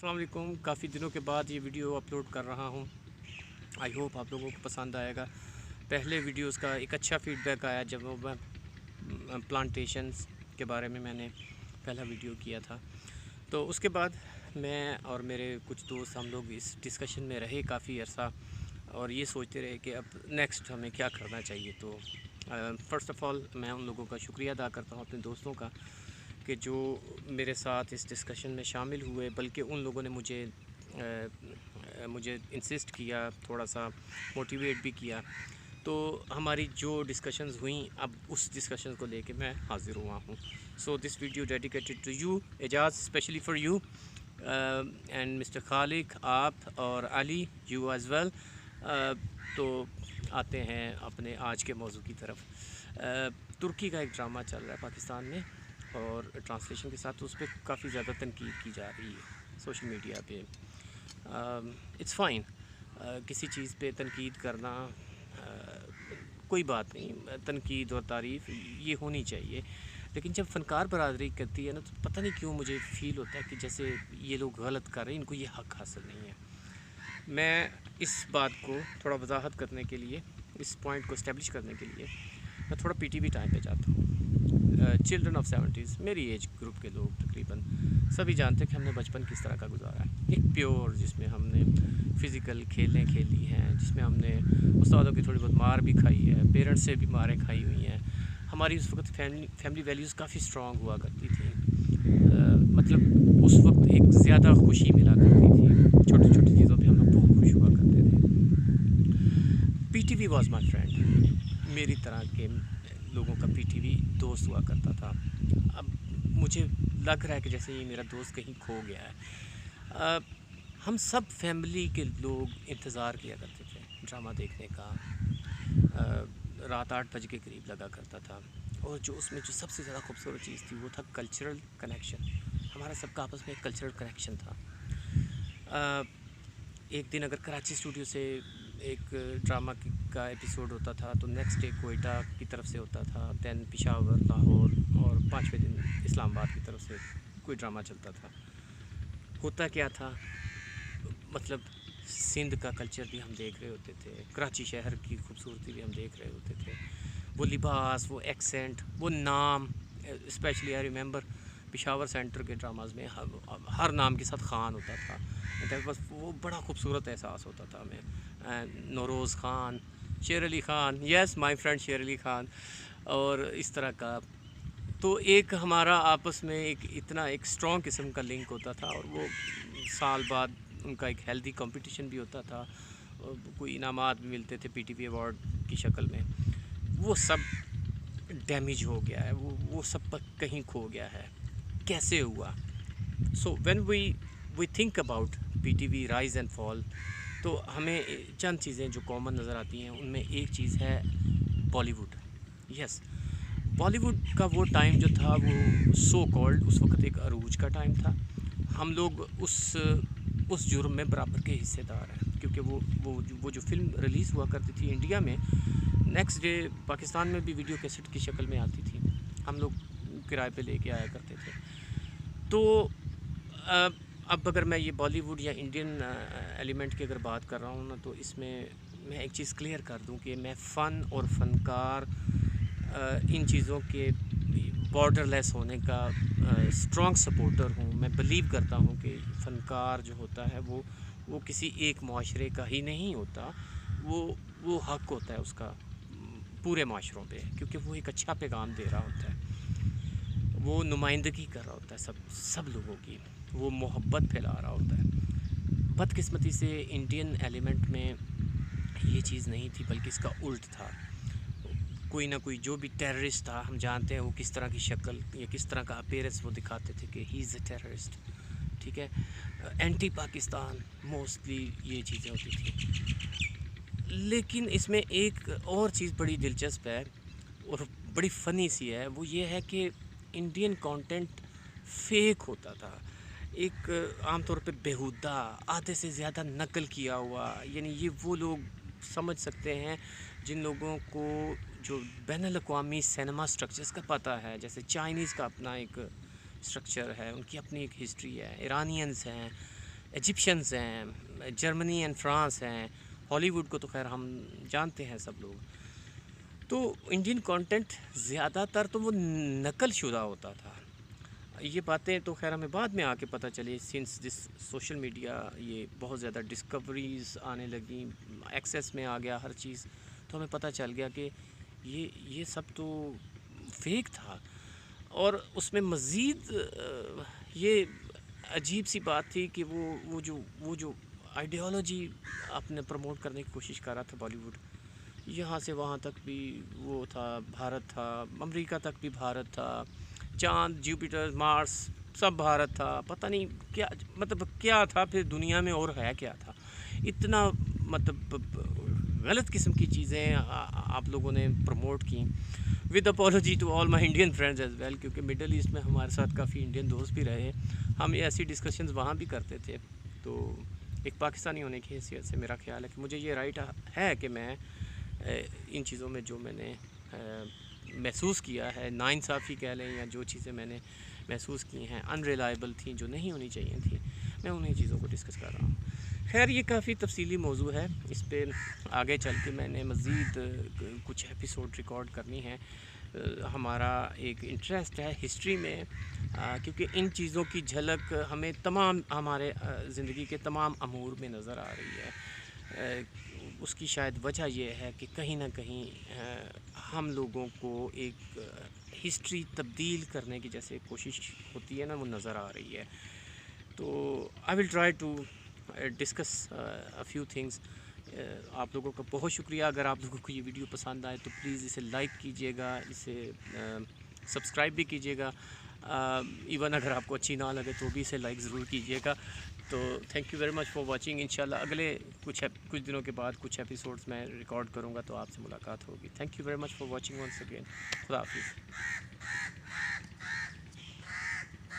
अस्सलाम वालेकुम। काफ़ी दिनों के बाद ये वीडियो अपलोड कर रहा हूँ। आई होप आप लोगों को पसंद आएगा। पहले वीडियोस का एक अच्छा फ़ीडबैक आया जब मैं प्लांटेशंस के बारे में मैंने पहला वीडियो किया था। तो उसके बाद मैं और मेरे कुछ दोस्त हम लोग इस डिस्कशन में रहे काफ़ी अर्सा और ये सोचते रहे कि अब नेक्स्ट हमें क्या करना चाहिए। तो फ़र्स्ट ऑफ़ ऑल मैं उन लोगों का शुक्रिया अदा करता हूँ, अपने दोस्तों का, कि जो मेरे साथ इस डिस्कशन में शामिल हुए, बल्कि उन लोगों ने मुझे इंसिस्ट किया, थोड़ा सा मोटिवेट भी किया। तो हमारी जो डिस्कशंस हुई, अब उस डिस्कशन को लेके मैं हाज़िर हुआ हूँ। So this video dedicated to you Ejaz, specially for you and mister Khaliq, आप और अली, यू एज़ वेल। तो आते हैं अपने आज के मौजू की तरफ। तुर्की का एक ड्रामा चल रहा है पाकिस्तान में और ट्रांसलेशन के साथ उस पर काफ़ी ज़्यादा तनकीद की जा रही है सोशल मीडिया पे। इट्स फ़ाइन, किसी चीज़ पे तनकीद करना कोई बात नहीं, तनकीद और तारीफ़ ये होनी चाहिए। लेकिन जब फ़नकार बरादरी करती है ना, तो पता नहीं क्यों मुझे फ़ील होता है कि जैसे ये लोग गलत कर रहे हैं, इनको ये हक़ हासिल नहीं है। मैं इस बात को थोड़ा वजाहत करने के लिए, इस पॉइंट को इस्टेब्लिश करने के लिए मैं थोड़ा पीटीवी टाइम पे जाता हूँ। चिल्ड्रन ऑफ 70s, मेरी एज ग्रुप के लोग तकरीबन सभी जानते हैं कि हमने बचपन किस तरह का गुजारा है। एक प्योर, जिसमें हमने फ़िज़िकल खेलें खेली हैं, जिसमें हमने उस्तादों की थोड़ी बहुत मार भी खाई है, पेरेंट्स से भी मारें खाई हुई हैं। हमारी उस वक्त फैमिली वैल्यूज़ काफ़ी स्ट्रॉन्ग हुआ करती थी। मतलब उस वक्त एक ज़्यादा खुशी मिला करती थी, छोटी छोटी चीज़ों पे हम लोग बहुत खुश हुआ करते थे। पीटीवी वाज माय फ्रेंड, मेरी तरह के लोगों का पीटीवी दोस्त हुआ करता था। अब मुझे लग रहा है कि जैसे ये मेरा दोस्त कहीं खो गया है। हम सब फैमिली के लोग इंतज़ार किया करते थे ड्रामा देखने का। रात 8 बजे के करीब लगा करता था और जो उसमें जो सबसे ज़्यादा खूबसूरत चीज़ थी वो था कल्चरल कनेक्शन। हमारा सबका आपस में एक कल्चरल कनेक्शन था। एक दिन अगर कराची स्टूडियो से एक ड्रामा का एपिसोड होता था तो नेक्स्ट डे कोयटा की तरफ से होता था, दैन पेशावर, लाहौर, और 5वें दिन इस्लामाबाद की तरफ से कोई ड्रामा चलता था। होता क्या था, मतलब सिंध का कल्चर भी हम देख रहे होते थे, कराची शहर की खूबसूरती भी हम देख रहे होते थे। वो लिबास, वो एक्सेंट, वो नाम, specially I remember Peshawar centre के ड्रामाज में हर नाम के साथ ख़ान होता था। बस वो बड़ा खूबसूरत एहसास होता था हमें। नौरोज़ ख़ान, शेर Ali Khan, yes my friend शेर अली ख़ान, और इस तरह का। तो एक हमारा आपस में इतना एक स्ट्रॉन्ग किस्म का लिंक होता था, और वो साल बाद उनका एक हेल्दी कंपटीशन भी होता था, कोई इनामात भी मिलते थे पीटीवी अवार्ड की शक्ल में। वो सब डैमेज हो गया है, वो सब पर कहीं खो गया है। कैसे हुआ? So when we think about PTV rise and fall, तो हमें चंद चीज़ें जो कॉमन नज़र आती हैं, उनमें एक चीज़ है बॉलीवुड। यस, बॉलीवुड का वो टाइम जो था, वो सो कॉल्ड उस वक्त एक अरूज का टाइम था। हम लोग उस जुर्म में बराबर के हिस्सेदार हैं, क्योंकि वो जो फ़िल्म रिलीज़ हुआ करती थी इंडिया में, नेक्स्ट डे पाकिस्तान में भी वीडियो कैसेट की शक्ल में आती थी। हम लोग किराए पे लेके आया करते थे। तो अब अगर मैं ये बॉलीवुड या इंडियन एलिमेंट की अगर बात कर रहा हूँ ना, तो इसमें मैं एक चीज़ क्लियर कर दूँ कि मैं फ़न और फ़नकार, इन चीज़ों के बॉर्डरलेस होने का स्ट्रॉन्ग सपोर्टर हूँ। मैं बिलीव करता हूँ कि फ़नकार जो होता है वो किसी एक माशरे का ही नहीं होता, वो हक़ होता है उसका पूरे माशरों पे, क्योंकि वो एक अच्छा पैगाम दे रहा होता है, वो नुमाइंदगी कर रहा होता है सब लोगों की, वो मोहब्बत फैला रहा होता है। बदकिस्मती से इंडियन एलिमेंट में ये चीज़ नहीं थी, बल्कि इसका उल्ट था। कोई ना कोई जो भी टेररिस्ट था, हम जानते हैं वो किस तरह की शक्ल या किस तरह का अपीयरेंस वो दिखाते थे कि ही इज़ अ टेररिस्ट, ठीक है। एंटी पाकिस्तान मोस्टली ये चीज़ें होती थी। लेकिन इसमें एक और चीज़ बड़ी दिलचस्प है और बड़ी फ़नी सी है, वो ये है कि इंडियन कंटेंट फेक होता था। एक आमतौर पे बेहुदा, आधे से ज़्यादा नकल किया हुआ, यानी ये वो लोग समझ सकते हैं जिन लोगों को जो बैनुल अक़वामी सिनेमा स्ट्रक्चर्स का पता है। जैसे चाइनीज़ का अपना एक स्ट्रक्चर है, उनकी अपनी एक हिस्ट्री है, ईरानियंस हैं, ایجپشنز ہیں، جرمنی اینڈ فرانس ہیں، ہالی ووڈ کو تو خیر ہم جانتے ہیں سب لوگ. تو انڈین کانٹینٹ زیادہ تر تو وہ نقل شدہ ہوتا تھا. یہ باتیں تو خیر ہمیں بعد میں آ کے پتہ چلی، سنس دس سوشل میڈیا یہ بہت زیادہ ڈسکوریز آنے لگیں، ایکسیس میں آ گیا ہر چیز، تو ہمیں پتہ چل گیا کہ یہ سب تو فیک تھا. اور اس میں مزید یہ عجیب سی بات تھی کہ وہ جو آئیڈیالوجی اپنے پروموٹ کرنے کی کوشش کر رہا تھا بالی ووڈ، یہاں سے وہاں تک بھی وہ تھا، بھارت تھا، امریکہ تک بھی بھارت تھا، چاند، جوپیٹر، مارس سب بھارت تھا. پتہ نہیں کیا مطلب کیا تھا پھر دنیا میں اور ہے کیا تھا. اتنا مطلب غلط قسم کی چیزیں آپ لوگوں نے پروموٹ کی. With apology to all my Indian friends as well, کیونکہ مڈل ایسٹ میں ہمارے ساتھ کافی انڈین دوست بھی رہے، ہم ایسی ڈسکشنز وہاں بھی کرتے تھے. تو ایک پاکستانی ہونے کی حیثیت سے میرا خیال ہے کہ مجھے یہ رائٹ ہے کہ میں ان چیزوں میں جو میں نے محسوس کیا ہے، ناانصافی کہہ لیں یا جو چیزیں میں نے محسوس کی ہیں انریلائبل تھیں، جو نہیں ہونی چاہیے تھیں، میں انہیں چیزوں کو ڈسکس کر رہا ہوں. خیر یہ کافی تفصیلی موضوع ہے، اس پہ آگے چل کے میں نے مزید کچھ ایپیسوڈ ریکارڈ کرنی ہے. ہمارا ایک انٹرسٹ ہے ہسٹری میں، کیونکہ ان چیزوں کی جھلک ہمیں تمام ہمارے زندگی کے تمام امور میں نظر آ رہی ہے. اس کی شاید وجہ یہ ہے کہ کہیں نہ کہیں ہم لوگوں کو ایک ہسٹری تبدیل کرنے کی جیسے کوشش ہوتی ہے نا، وہ نظر آ رہی ہے. تو I will try to discuss few things. آپ لوگوں کا بہت شکریہ. اگر آپ لوگوں کو یہ ویڈیو پسند آئے تو پلیز اسے لائک کیجیے گا، اسے سبسکرائب بھی کیجیے گا. ایون اگر آپ کو اچھی نہ لگے تو بھی اسے لائک ضرور کیجیے گا. تو thank you very much for watching. انشاءاللہ اگلے کچھ دنوں کے بعد کچھ ایپیسوڈز میں ریکارڈ کروں گا تو آپ سے ملاقات ہوگی. Thank you very much for watching once again. خدا حافظ.